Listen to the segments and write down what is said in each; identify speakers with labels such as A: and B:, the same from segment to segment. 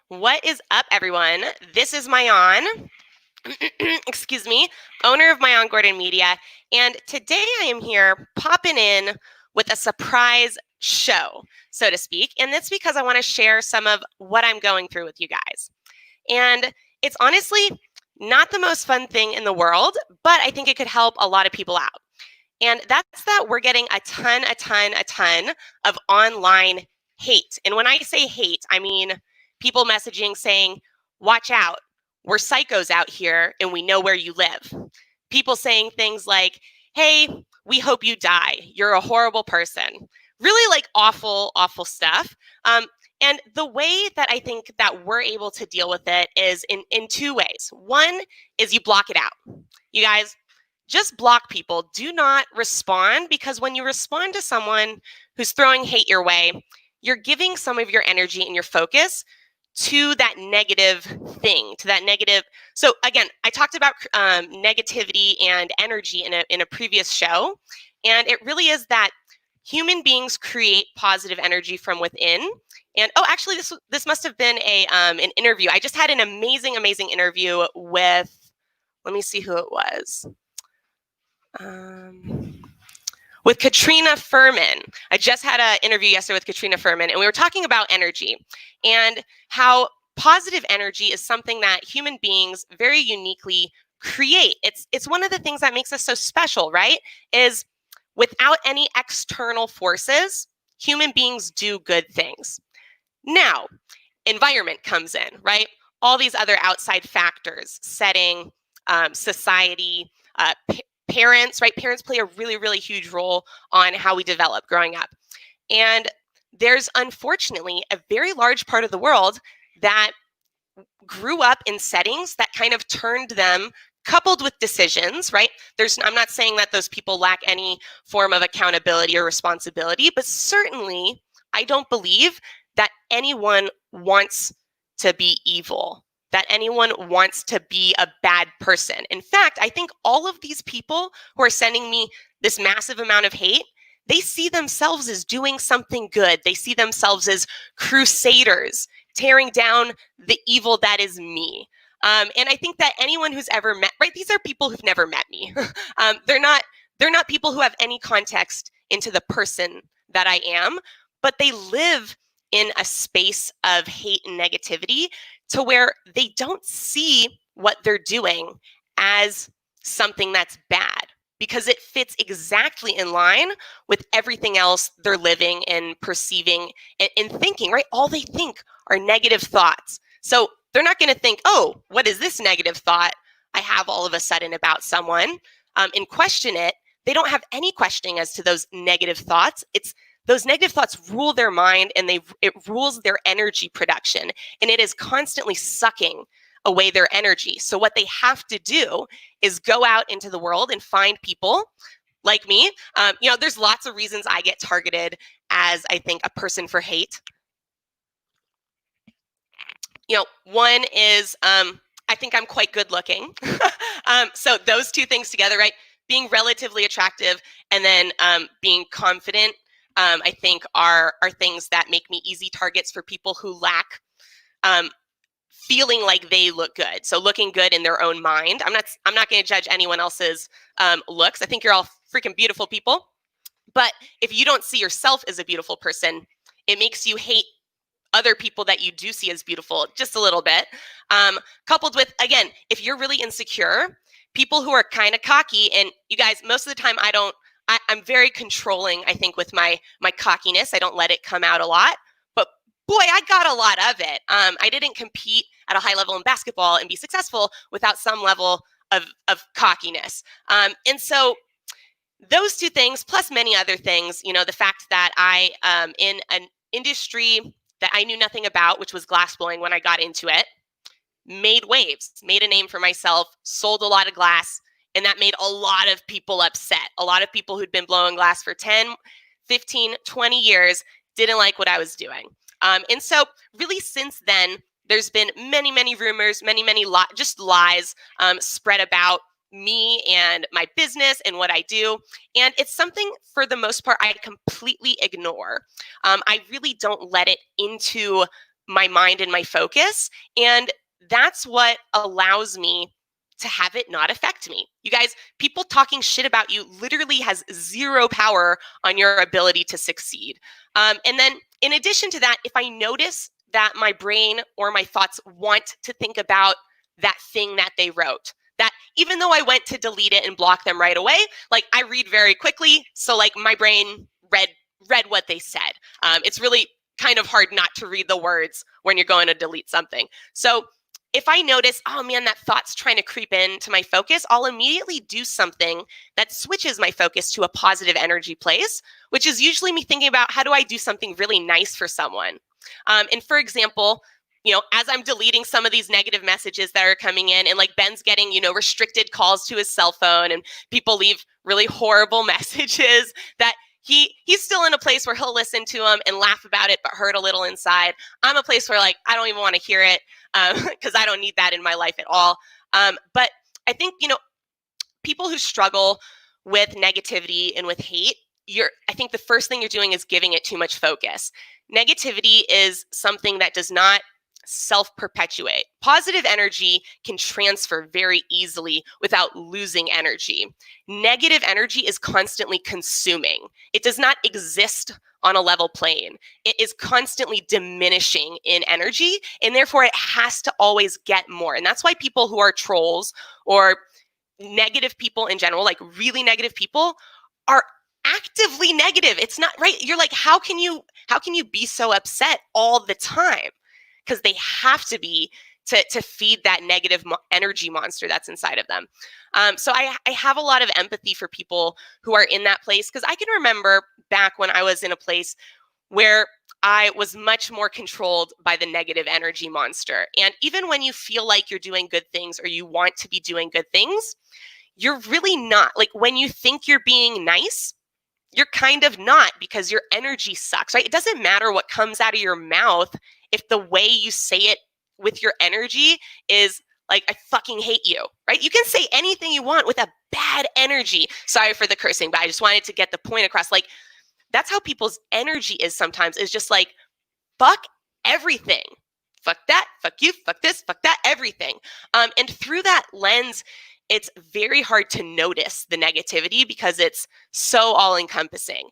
A: What is up, everyone? This is Mayan, excuse me, owner of Mayan Gordon Media, and today I am here popping in with a surprise show, so to speak, and that's because I want to share some of what I'm going through with you guys. And it's honestly not the most fun thing in the world, but I think it could help a lot of people out. And that's that we're getting a ton of online hate. And when I say hate, I mean people messaging saying, watch out, we're psychos out here and we know where you live. People saying things like, hey, we hope you die. You're a horrible person. Really like awful stuff. And the way that I think that we're able to deal with it is in two ways. One is you block it out. You guys, just block people. Do not respond, because when you respond to someone who's throwing hate your way, you're giving some of your energy and your focus to that negative thing, to that negative. So again, I talked about negativity and energy in a previous show, and it really is that human beings create positive energy from within. And actually, this must have been an interview. I just had an amazing interview with. Let me see who it was. With Katrina Furman. I just had an interview yesterday with Katrina Furman, and we were talking about energy and how positive energy is something that human beings very uniquely create. It's one of the things that makes us so special, right? Is without any external forces, human beings do good things. Now, environment comes in, right? All these other outside factors, setting, society, parents, right? Parents play a really huge role on how we develop growing up. And there's unfortunately a very large part of the world that grew up in settings that kind of turned them, coupled with decisions, right? I'm not saying that those people lack any form of accountability or responsibility, but certainly I don't believe that anyone wants to be evil, that anyone wants to be a bad person. In fact, I think all of these people who are sending me this massive amount of hate, they see themselves as doing something good. They see themselves as crusaders, tearing down the evil that is me. And I think that anyone who's ever met, right, these are people who've never met me. They're not people who have any context into the person that I am, but they live in a space of hate and negativity to where they don't see what they're doing as something that's bad, because it fits exactly in line with everything else they're living and perceiving and thinking, right? All they think are negative thoughts. So they're not going to think, oh, what is this negative thought I have all of a sudden about someone, and question it. They don't have any questioning as to those negative thoughts. Those negative thoughts rule their mind, and it rules their energy production, and it is constantly sucking away their energy. So what they have to do is go out into the world and find people like me. There's lots of reasons I get targeted as, I think, a person for hate. One is I think I'm quite good looking. So those two things together, right? Being relatively attractive and then being confident, I think are things that make me easy targets for people who lack feeling like they look good. So looking good in their own mind. I'm not going to judge anyone else's looks. I think you're all freaking beautiful people. But if you don't see yourself as a beautiful person, it makes you hate other people that you do see as beautiful just a little bit. Coupled with, again, if you're really insecure, people who are kind of cocky, and you guys, most of the time I'm very controlling, I think, with my cockiness. I don't let it come out a lot, but boy, I got a lot of it. I didn't compete at a high level in basketball and be successful without some level of cockiness. And so those two things, plus many other things, the fact that I in an industry that I knew nothing about, which was glassblowing when I got into it, made waves, made a name for myself, sold a lot of glass, and that made a lot of people upset. A lot of people who'd been blowing glass for 10, 15, 20 years didn't like what I was doing. And so really since then, there's been many rumors, many just lies spread about me and my business and what I do. And it's something, for the most part, I completely ignore. I really don't let it into my mind and my focus. And that's what allows me to have it not affect me. You guys, people talking shit about you literally has zero power on your ability to succeed. And then in addition to that, if I notice that my brain or my thoughts want to think about that thing that they wrote, that even though I went to delete it and block them right away, like I read very quickly. So like my brain read what they said. It's really kind of hard not to read the words when you're going to delete something. So if I notice, oh man, that thought's trying to creep into my focus, I'll immediately do something that switches my focus to a positive energy place, which is usually me thinking about how do I do something really nice for someone. And for example, as I'm deleting some of these negative messages that are coming in, and like Ben's getting, restricted calls to his cell phone, and people leave really horrible messages that he's still in a place where he'll listen to them and laugh about it, but hurt a little inside. I'm a place where like, I don't even want to hear it because I don't need that in my life at all. But I think, people who struggle with negativity and with hate, I think the first thing you're doing is giving it too much focus. Negativity is something that does not self-perpetuate. Positive energy can transfer very easily without losing energy. Negative energy is constantly consuming. It does not exist on a level plane. It is constantly diminishing in energy, and therefore it has to always get more. And that's why people who are trolls or negative people in general, like really negative people, are actively negative. It's not right. You're like, how can you be so upset all the time? Because they have to be to feed that negative energy monster that's inside of them. So I have a lot of empathy for people who are in that place, because I can remember back when I was in a place where I was much more controlled by the negative energy monster. And even when you feel like you're doing good things or you want to be doing good things, you're really not. Like when you think you're being nice, you're kind of not, because your energy sucks, right? It doesn't matter what comes out of your mouth if the way you say it with your energy is like, I fucking hate you, right? You can say anything you want with a bad energy. Sorry for the cursing, but I just wanted to get the point across. Like, that's how people's energy is sometimes, is just like, fuck everything. Fuck that, fuck you, fuck this, fuck that, everything. And through that lens, it's very hard to notice the negativity because it's so all-encompassing.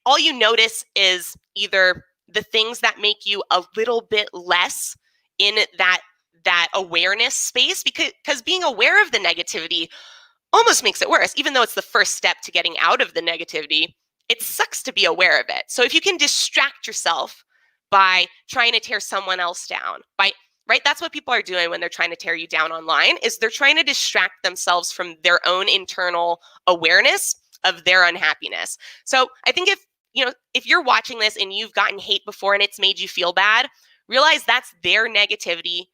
A: All you notice is either the things that make you a little bit less in that awareness space, because being aware of the negativity almost makes it worse. Even though it's the first step to getting out of the negativity, it sucks to be aware of it. So if you can distract yourself by trying to tear someone else down, right? That's what people are doing when they're trying to tear you down online, is they're trying to distract themselves from their own internal awareness of their unhappiness. So I think if you're watching this and you've gotten hate before and it's made you feel bad, realize that's their negativity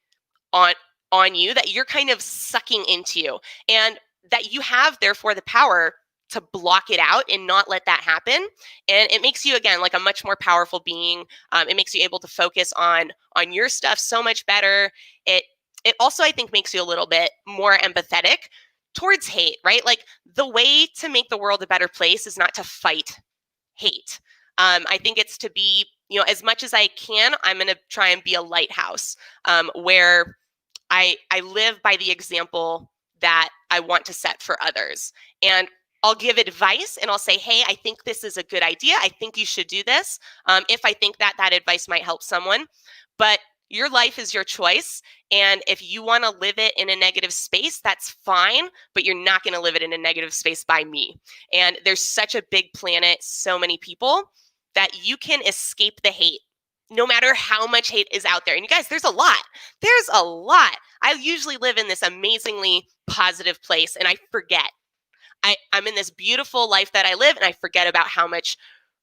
A: on you that you're kind of sucking into you, and that you have therefore the power to block it out and not let that happen. And it makes you, again, like a much more powerful being. It makes you able to focus on your stuff so much better. It also, I think, makes you a little bit more empathetic towards hate, right? Like the way to make the world a better place is not to fight hate. I think it's to be, as much as I can, I'm going to try and be a lighthouse where I live by the example that I want to set for others. And I'll give advice and I'll say, hey, I think this is a good idea. I think you should do this. If I think that advice might help someone. But your life is your choice. And if you want to live it in a negative space, that's fine. But you're not going to live it in a negative space by me. And there's such a big planet, so many people, that you can escape the hate, no matter how much hate is out there. And you guys, there's a lot. There's a lot. I usually live in this amazingly positive place, and I forget. I'm in this beautiful life that I live, and I forget about how much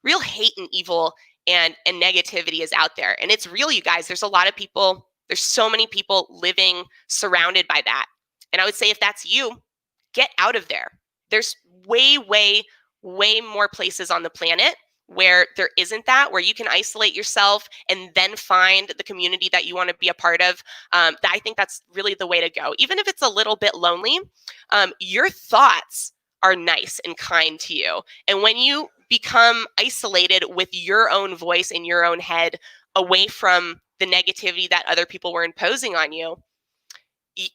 A: real hate and evil and negativity is out there. And it's real, you guys. There's a lot of people. There's so many people living surrounded by that. And I would say if that's you, get out of there. There's way, way, way more places on the planet where there isn't that, where you can isolate yourself and then find the community that you want to be a part of. That I think that's really the way to go. Even if it's a little bit lonely, your thoughts are nice and kind to you. And when you become isolated with your own voice in your own head, away from the negativity that other people were imposing on you,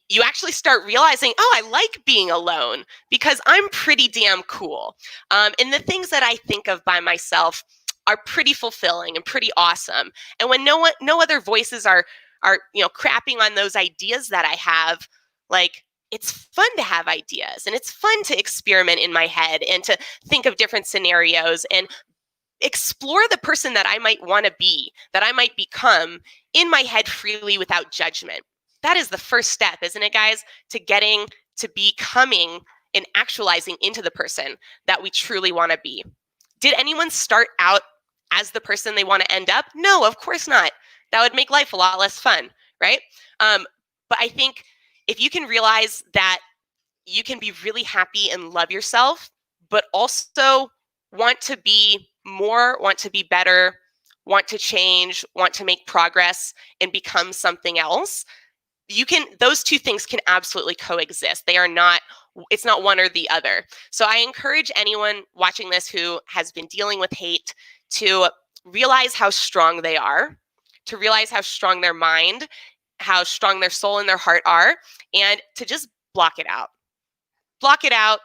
A: you actually start realizing, oh, I like being alone because I'm pretty damn cool. And the things that I think of by myself are pretty fulfilling and pretty awesome. And when no other voices are crapping on those ideas that I have, like, it's fun to have ideas and it's fun to experiment in my head and to think of different scenarios and explore the person that I might want to be, that I might become in my head freely without judgment. That is the first step, isn't it, guys? To getting to becoming and actualizing into the person that we truly want to be. Did anyone start out as the person they want to end up? No, of course not. That would make life a lot less fun, right? But I think if you can realize that you can be really happy and love yourself, but also want to be more, want to be better, want to change, want to make progress and become something else, those two things can absolutely coexist. It's not one or the other. So I encourage anyone watching this who has been dealing with hate to realize how strong they are, to realize how strong their mind, how strong their soul and their heart are, and to just block it out. Block it out.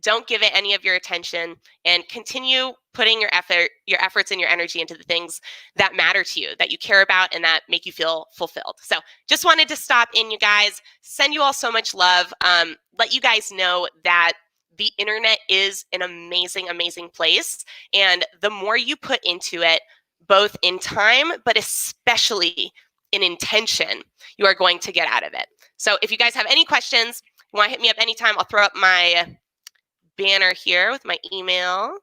A: Don't give it any of your attention, and continue putting your efforts and your energy into the things that matter to you, that you care about, and that make you feel fulfilled. So just wanted to stop in, you guys, send you all so much love, let you guys know that the internet is an amazing, amazing place. And the more you put into it, both in time, but especially in intention, you are going to get out of it. So if you guys have any questions, you want to hit me up anytime, I'll throw up my banner here with my email.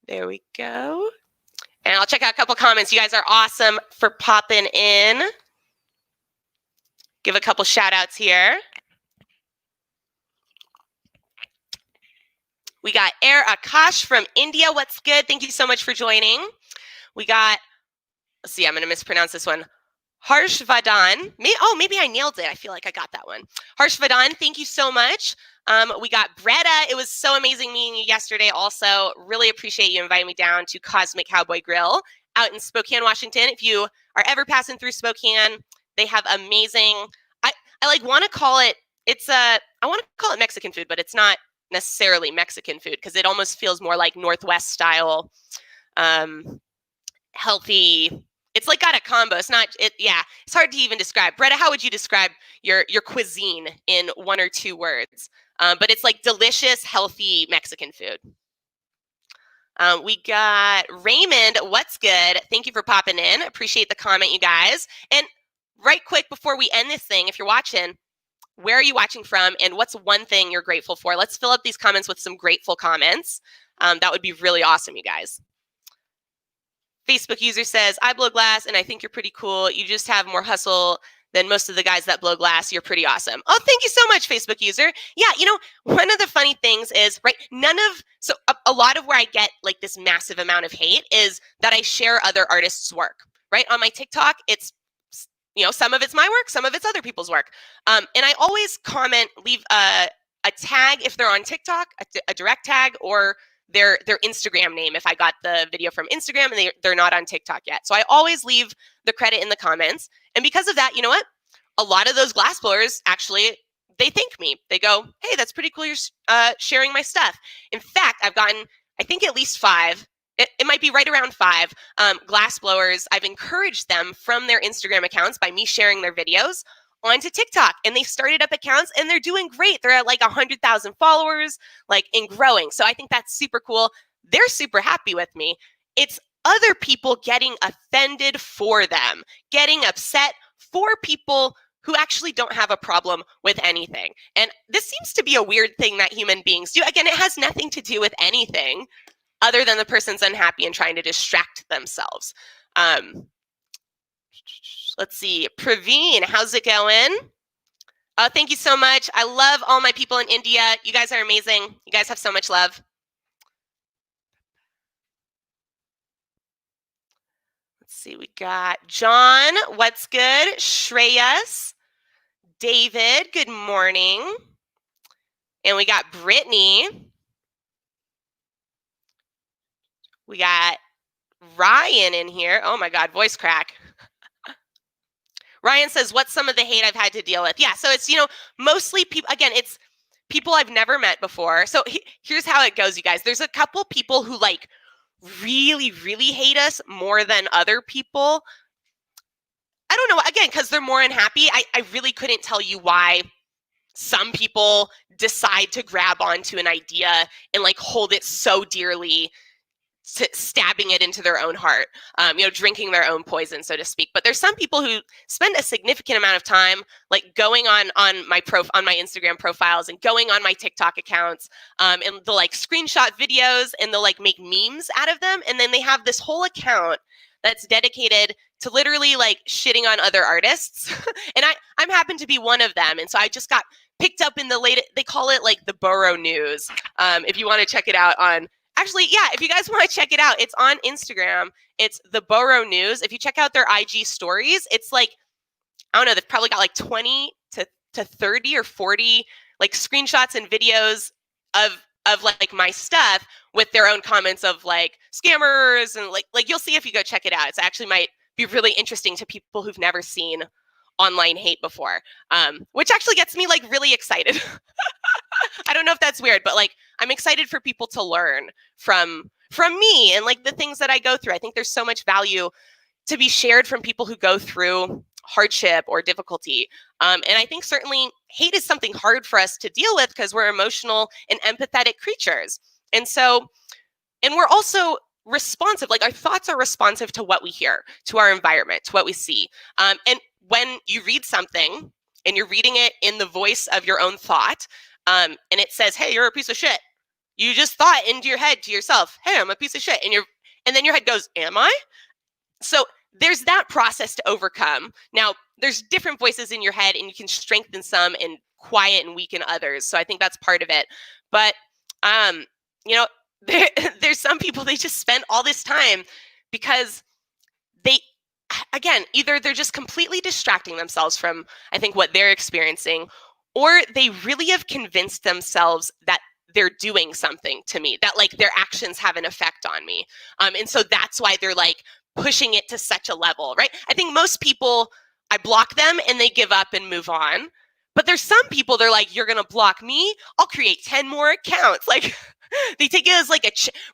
A: There we go. And I'll check out a couple comments. You guys are awesome for popping in. Give a couple shout outs here. We got Air Akash from India. What's good? Thank you so much for joining. We got, let's see, I'm going to mispronounce this one. Harshvardhan. Maybe I nailed it. I feel like I got that one. Harshvardhan, thank you so much. We got Bretta. It was so amazing meeting you yesterday. Also, really appreciate you inviting me down to Cosmic Cowboy Grill out in Spokane, Washington. If you are ever passing through Spokane, they have amazing. I like want to call it. I want to call it Mexican food, but it's not necessarily Mexican food because it almost feels more like Northwest style, healthy. It's like got a combo. It's not. It's hard to even describe. Bretta, how would you describe your cuisine in one or two words? But it's like delicious, healthy Mexican food. We got Raymond. What's good? Thank you for popping in. Appreciate the comment, you guys. And right quick before we end this thing, if you're watching, where are you watching from? And what's one thing you're grateful for? Let's fill up these comments with some grateful comments. That would be really awesome, you guys. Facebook user says, I blow glass and I think you're pretty cool. You just have more hustle than most of the guys that blow glass. You're pretty awesome. Oh, thank you so much, Facebook user. Yeah, one of the funny things is, right, a lot of where I get like this massive amount of hate is that I share other artists' work, right? On my TikTok, it's, some of it's my work, some of it's other people's work. And I always comment, leave a tag if they're on TikTok, a direct tag, or their Instagram name if I got the video from Instagram and they're not on TikTok yet. So I always leave the credit in the comments. And because of that, you know what? A lot of those glassblowers actually, they thank me. They go, hey, that's pretty cool you're sharing my stuff. In fact, I've gotten, I think at least 5, it might be right around 5 glassblowers. I've encouraged them from their Instagram accounts by me sharing their videos onto TikTok, and they started up accounts and they're doing great. They're at like 100,000 followers, like, and growing. So I think that's super cool. They're super happy with me. It's other people getting offended for them, getting upset for people who actually don't have a problem with anything. And this seems to be a weird thing that human beings do. Again, it has nothing to do with anything other than the person's unhappy and trying to distract themselves. Let's see. Praveen, how's it going? Oh, thank you so much. I love all my people in India. You guys are amazing. You guys have so much love. Let's see. We got John. What's good? Shreyas. David. Good morning. And we got Brittany. We got Ryan in here. Oh my God, voice crack. Ryan says, what's some of the hate I've had to deal with? Yeah, so it's, mostly people, again, it's people I've never met before. So here's how it goes, you guys. There's a couple people who like really, really hate us more than other people. I don't know, again, because they're more unhappy. I really couldn't tell you why some people decide to grab onto an idea and like hold it so dearly, stabbing it into their own heart, drinking their own poison, so to speak. But there's some people who spend a significant amount of time like going on my Instagram profiles and going on my TikTok accounts, and they'll like screenshot videos and they'll like make memes out of them, and then they have this whole account that's dedicated to literally like shitting on other artists. And I'm happen to be one of them, and so I just got picked up in the latest. They call it like the Borough News. If you want to check it out on. Actually, yeah, if you guys want to check it out, it's on Instagram. It's the Borough News. If you check out their IG stories, it's like, I don't know, they've probably got like 20 to 30 or 40 like screenshots and videos of like my stuff with their own comments of like scammers and like you'll see if you go check it out. It's actually might be really interesting to people who've never seen online hate before, which actually gets me like really excited. I don't know if that's weird, but like I'm excited for people to learn from me and like the things that I go through. I think there's so much value to be shared from people who go through hardship or difficulty. And I think certainly hate is something hard for us to deal with because we're emotional and empathetic creatures. And we're also responsive, like our thoughts are responsive to what we hear, to our environment, to what we see. And when you read something and you're reading it in the voice of your own thought, and it says, hey, you're a piece of shit. You just thought into your head to yourself, hey, I'm a piece of shit. And then your head goes, am I? So there's that process to overcome. Now, there's different voices in your head, and you can strengthen some and quiet and weaken others. So I think that's part of it. But, there's some people, they just spend all this time because either they're just completely distracting themselves from, I think, what they're experiencing, or they really have convinced themselves that they're doing something to me, that like their actions have an effect on me. And so that's why they're like pushing it to such a level, right? I think most people, I block them and they give up and move on. But there's some people, they're like, you're going to block me? I'll create 10 more accounts. Like they take it as like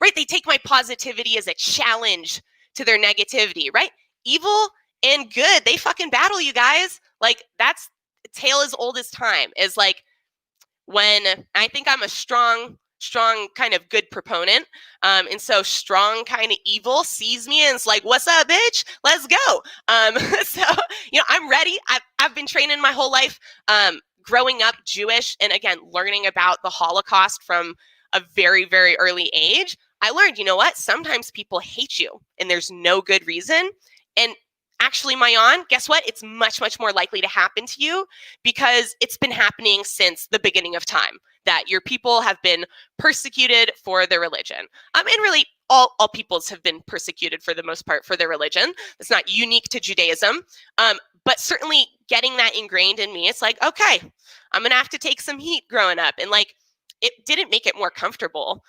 A: right? They take my positivity as a challenge to their negativity, right? Evil and good, they fucking battle, you guys. Like that's a tale as old as time. Is like when I think I'm a strong kind of good proponent, and so strong kind of evil sees me and it's like, what's up, bitch? Let's go. So I'm ready. I've been training my whole life, growing up Jewish, and again learning about the Holocaust from a very, very early age. I learned, you know what? Sometimes people hate you and there's no good reason. And actually, Mayan, guess what? It's much, much more likely to happen to you because it's been happening since the beginning of time, that your people have been persecuted for their religion. And really, all peoples have been persecuted for the most part for their religion. It's not unique to Judaism. But certainly getting that ingrained in me, it's like, okay, I'm going to have to take some heat growing up. And like, it didn't make it more comfortable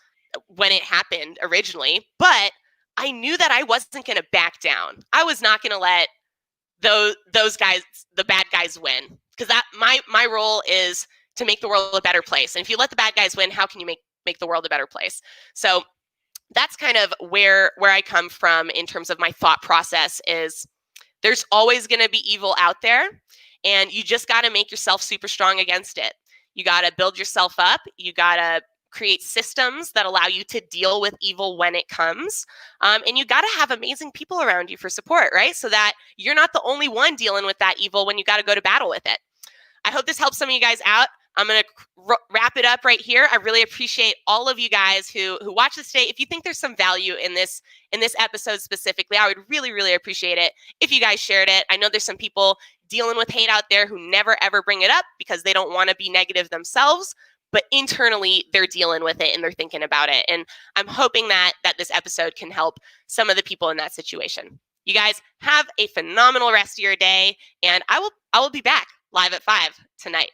A: when it happened originally, but I knew that I wasn't going to back down. I was not going to let those guys, the bad guys, win, because that my role is to make the world a better place. And if you let the bad guys win, how can you make the world a better place? So that's kind of where I come from in terms of my thought process. Is there's always going to be evil out there, and you just got to make yourself super strong against it. You got to build yourself up. You got to create systems that allow you to deal with evil when it comes. And you got to have amazing people around you for support, right? So that you're not the only one dealing with that evil when you got to go to battle with it. I hope this helps some of you guys out. I'm going to wrap it up right here. I really appreciate all of you guys who watch this today. If you think there's some value in this episode specifically, I would really, really appreciate it if you guys shared it. I know there's some people dealing with hate out there who never, ever bring it up because they don't want to be negative themselves, but internally they're dealing with it and they're thinking about it. And I'm hoping that this episode can help some of the people in that situation. You guys have a phenomenal rest of your day, and I will be back live at 5 tonight.